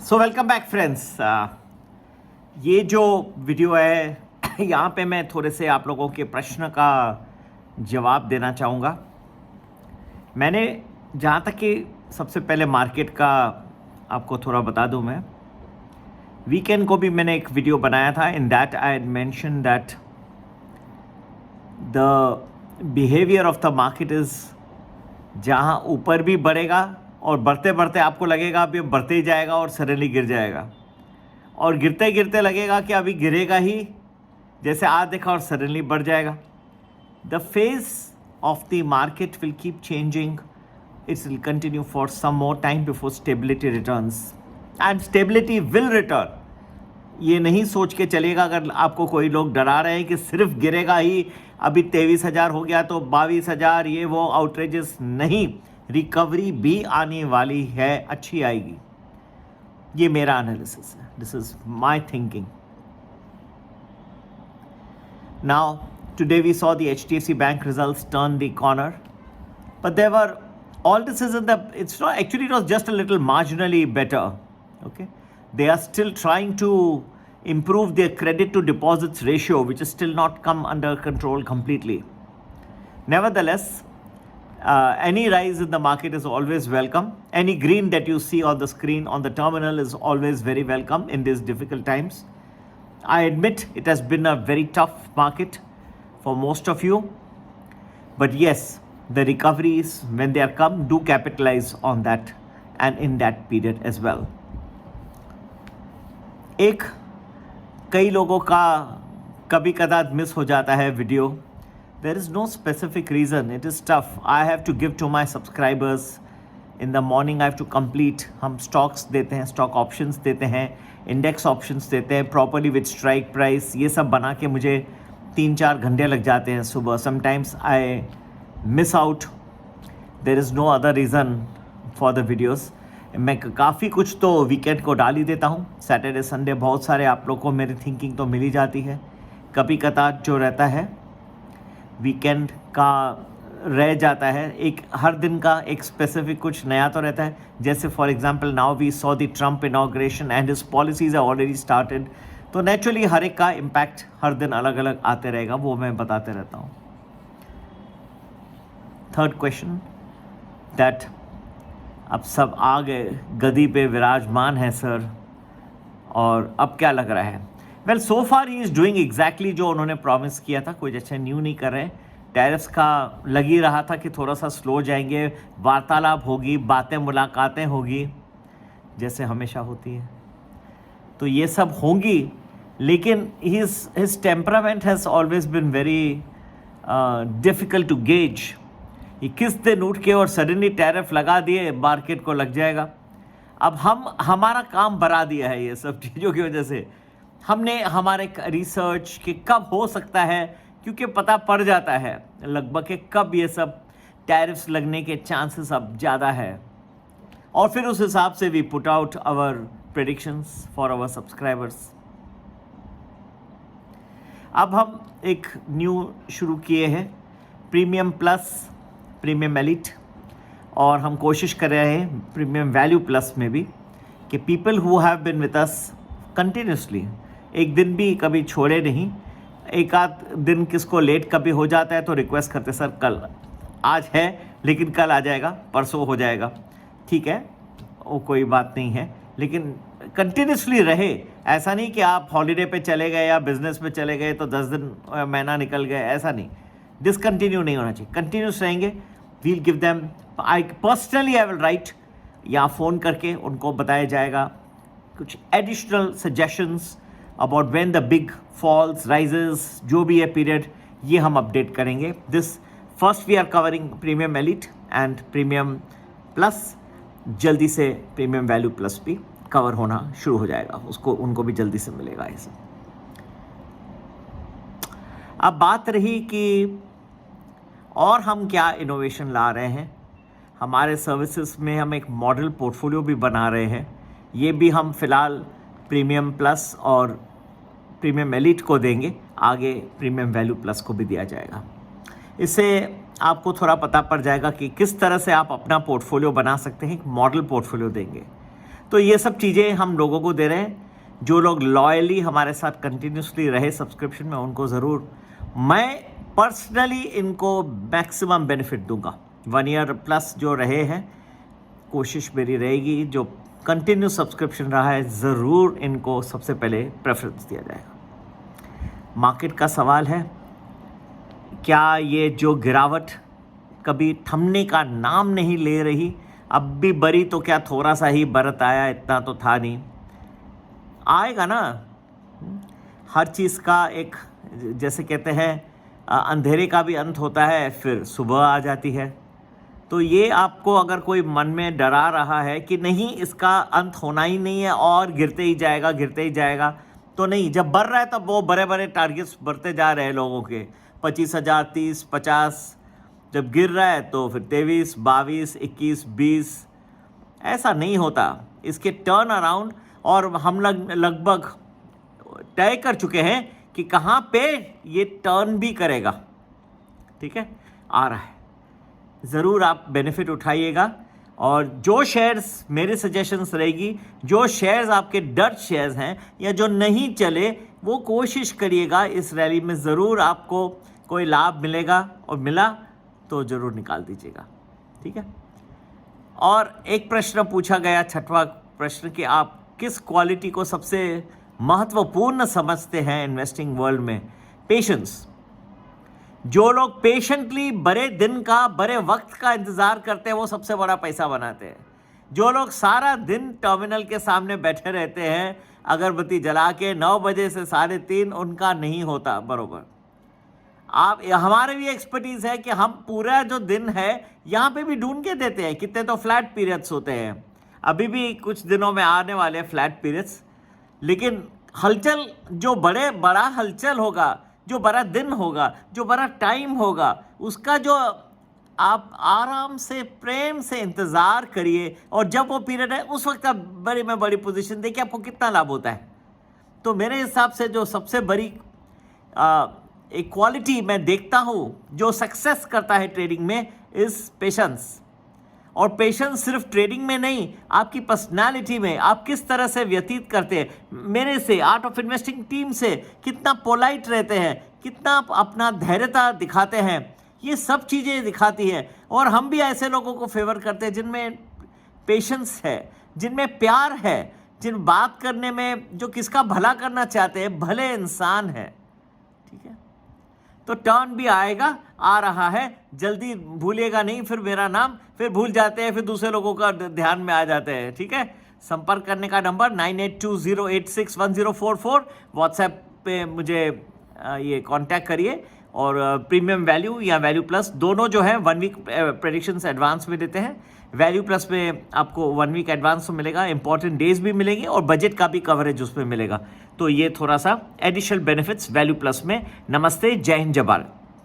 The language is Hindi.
So welcome back friends. ये जो वीडियो है यहाँ पे मैं थोड़े से आप लोगों के प्रश्न का जवाब देना चाहूँगा। मैंने जहाँ तक कि सबसे पहले मार्केट का आपको थोड़ा बता दूँ, मैं वीकेंड को भी मैंने एक वीडियो बनाया था। In that I mention that the behaviour of the market is जहाँ ऊपर भी बढ़ेगा और बढ़ते बढ़ते आपको लगेगा अभी बढ़ते ही जाएगा और सडनली गिर जाएगा, और गिरते गिरते लगेगा कि अभी गिरेगा ही, जैसे आज देखा, और सडनली बढ़ जाएगा। The phase of the market will keep changing. It's will continue for some more time before stability returns, and stability will return. ये नहीं सोच के चलेगा, अगर आपको कोई लोग डरा रहे हैं कि सिर्फ गिरेगा ही, अभी 23,000 हो गया तो 22,000, ये वो आउटरेजेस, नहीं, रिकवरी भी आने वाली है, अच्छी आएगी. ये मेरा एनालिसिस है. This is my thinking. Now today we saw the HDFC bank results turn the corner, but there were, all this is in the, it's not actually, it was just a little marginally better. Okay, they are still trying to improve their credit to deposits ratio, which is still not come under control completely. Nevertheless, any rise in the market is always welcome. Any green that you see on the screen on the terminal is always very welcome in these difficult times. I admit it has been a very tough market for most of you, but yes, the recoveries, when they are come, do capitalize on that and in that period as well. एक कई लोगों का कभी कदार मिस हो जाता है video. There is no specific reason. It is tough. I have to give to my subscribers. In the morning I have to complete. हम stocks देते हैं, stock options देते हैं, index options देते हैं, properly with strike price. ये सब बना के मुझे 3-4 घंटे लग जाते हैं सुबह. Sometimes I miss out. There is no other reason for the videos. मैं काफ़ी कुछ तो वीकेंड को डाल ही देता हूँ. सैटरडे संडे बहुत सारे आप लोग को मेरी थिंकिंग तो मिल ही जाती है. कभी कदार जो रहता है वीकेंड का रह जाता है, एक हर दिन का एक स्पेसिफिक कुछ नया तो रहता है. जैसे for example now we saw the Trump inauguration and his policies are already started. तो नेचुरली हर एक का इम्पैक्ट हर दिन अलग अलग आते रहेगा, वो मैं बताते रहता हूँ. थर्ड क्वेश्चन दैट अब सब आ गए, गदी पे विराजमान है सर, और अब क्या लग रहा है? Well, so far he is doing exactly जो उन्होंने प्रॉमिस किया था. कुछ अच्छा न्यू नहीं कर रहे. टैरिफ्स का लग ही रहा था कि थोड़ा सा स्लो जाएंगे, वार्तालाप होगी, बातें मुलाकातें होगी जैसे हमेशा होती है, तो ये सब होंगी. लेकिन his temperament has always been very difficult to gauge. ये किस दिन उठ के और सडनली टैरिफ लगा दिए, मार्केट को लग जाएगा. अब हमारा काम बढ़ा दिया है ये सब चीज़ों की वजह से. हमने हमारे रिसर्च कि कब हो सकता है, क्योंकि पता पड़ जाता है लगभग कि कब ये सब टैरिफ्स लगने के चांसेस अब ज़्यादा है, और फिर उस हिसाब से we put out our predictions for our subscribers. अब हम एक न्यू शुरू किए हैं, प्रीमियम प्लस, प्रीमियम एलिट, और हम कोशिश कर रहे हैं प्रीमियम वैल्यू प्लस में भी कि people who have been with us continuously, एक दिन भी कभी छोड़े नहीं. एक आध दिन किसको लेट कभी हो जाता है तो रिक्वेस्ट करते, सर कल, आज है लेकिन कल आ जाएगा, परसों हो जाएगा. ठीक है, वो कोई बात नहीं है, लेकिन कंटिन्यूसली रहे. ऐसा नहीं कि आप हॉलीडे पे चले गए या बिजनेस पे चले गए तो 10 दिन महीना निकल गए, ऐसा नहीं. डिसकंटिन्यू नहीं होना चाहिए, कंटिन्यूस रहेंगे. We'll give them, I personally I will write, या फ़ोन करके उनको बताया जाएगा कुछ additional suggestions about when the big falls rises, जो भी है पीरियड, ये हम अपडेट करेंगे. This first we are covering premium elite and premium plus. जल्दी से प्रीमियम वैल्यू प्लस भी कवर होना शुरू हो जाएगा, उसको उनको भी जल्दी से मिलेगा ऐसे. अब बात रही कि और हम क्या इनोवेशन ला रहे हैं. हमारे सर्विसेज में हम एक मॉडल पोर्टफोलियो भी बना रहे हैं. ये भी हम फ़िलहाल प्रीमियम प्लस और प्रीमियम एलिट को देंगे, आगे प्रीमियम वैल्यू प्लस को भी दिया जाएगा. इससे आपको थोड़ा पता पड़ जाएगा कि किस तरह से आप अपना पोर्टफोलियो बना सकते हैं. एक मॉडल पोर्टफोलियो देंगे. तो ये सब चीज़ें हम लोगों को दे रहे हैं। जो लोग लॉयली हमारे साथ कंटिन्यूसली रहे सब्सक्रिप्शन में, उनको ज़रूर मैं पर्सनली इनको मैक्सिमम बेनिफिट दूंगा। 1 ईयर प्लस जो रहे हैं, कोशिश मेरी रहेगी जो कंटिन्यू सब्सक्रिप्शन रहा है ज़रूर इनको सबसे पहले प्रेफरेंस दिया जाएगा। मार्केट का सवाल है, क्या ये जो गिरावट कभी थमने का नाम नहीं ले रही, अब भी बरी तो क्या थोड़ा सा ही बरत आया, इतना तो था नहीं, आएगा ना। हर चीज़ का एक, जैसे कहते हैं अंधेरे का भी अंत होता है, फिर सुबह आ जाती है। तो ये आपको अगर कोई मन में डरा रहा है कि नहीं इसका अंत होना ही नहीं है और गिरते ही जाएगा, तो नहीं। जब बढ़ रहा है तब वो बड़े बड़े टारगेट्स बढ़ते जा रहे हैं लोगों के, 25,000, 30, 50। जब गिर रहा है तो फिर 23, 22, 21, 20। ऐसा नहीं होता, इसके टर्न अराउंड। और हम लगभग तय कर चुके हैं कि कहाँ पे ये टर्न भी करेगा। ठीक है, आ रहा है, ज़रूर आप बेनिफिट उठाइएगा। और जो शेयर्स, मेरे सजेशंस रहेगी, जो शेयर्स आपके डट शेयर्स हैं या जो नहीं चले, वो कोशिश करिएगा इस रैली में ज़रूर आपको कोई लाभ मिलेगा, और मिला तो ज़रूर निकाल दीजिएगा। ठीक है। और एक प्रश्न पूछा गया, 6वां प्रश्न, कि आप किस क्वालिटी को सबसे महत्वपूर्ण समझते हैं इन्वेस्टिंग वर्ल्ड में? पेशेंस। जो लोग पेशेंटली बड़े दिन का, बड़े वक्त का इंतज़ार करते हैं, वो सबसे बड़ा पैसा बनाते हैं। जो लोग सारा दिन टर्मिनल के सामने बैठे रहते हैं अगरबत्ती जला के 9 बजे से 3:30, उनका नहीं होता बरोबर। आप, हमारे भी एक्सपर्टीज़ है कि हम पूरा जो दिन है यहाँ पे भी ढूंढ के देते हैं। कितने तो फ्लैट पीरियड्स होते हैं, अभी भी कुछ दिनों में आने वाले फ्लैट पीरियड्स। लेकिन हलचल, जो बड़ा हलचल होगा, जो बड़ा दिन होगा, जो बड़ा टाइम होगा, उसका जो आप आराम से, प्रेम से इंतज़ार करिए। और जब वो पीरियड है, उस वक्त आप बड़ी में बड़ी पोजीशन देखिए, आपको कितना लाभ होता है। तो मेरे हिसाब से जो सबसे बड़ी एक क्वालिटी मैं देखता हूँ जो सक्सेस करता है ट्रेडिंग में, इज़ पेशेंस। और पेशेंस सिर्फ ट्रेडिंग में नहीं, आपकी पर्सनालिटी में, आप किस तरह से व्यतीत करते हैं मेरे से, आर्ट ऑफ इन्वेस्टिंग टीम से, कितना पोलाइट रहते हैं, कितना अपना धैर्यता दिखाते हैं, ये सब चीज़ें दिखाती है। और हम भी ऐसे लोगों को फेवर करते हैं जिनमें पेशेंस है, जिनमें प्यार है, जिन बात करने में, जो किसका भला करना चाहते हैं, भले इंसान है। ठीक है, तो टर्न भी आएगा, आ रहा है, जल्दी भूलिएगा नहीं। फिर मेरा नाम फिर भूल जाते हैं, फिर दूसरे लोगों का ध्यान में आ जाते हैं। ठीक है, संपर्क करने का नंबर 9820861044। व्हाट्सएप पे मुझे ये कांटेक्ट करिए। और प्रीमियम वैल्यू या वैल्यू प्लस दोनों जो है 1 वीक प्रेडिक्शंस एडवांस में देते हैं। वैल्यू प्लस में आपको 1 वीक एडवांस में मिलेगा, इंपॉर्टेंट डेज भी मिलेंगे और बजट का भी कवरेज उसमें मिलेगा। तो ये थोड़ा सा एडिशनल बेनिफिट्स वैल्यू प्लस में। नमस्ते, जय हिंद, जय भारत।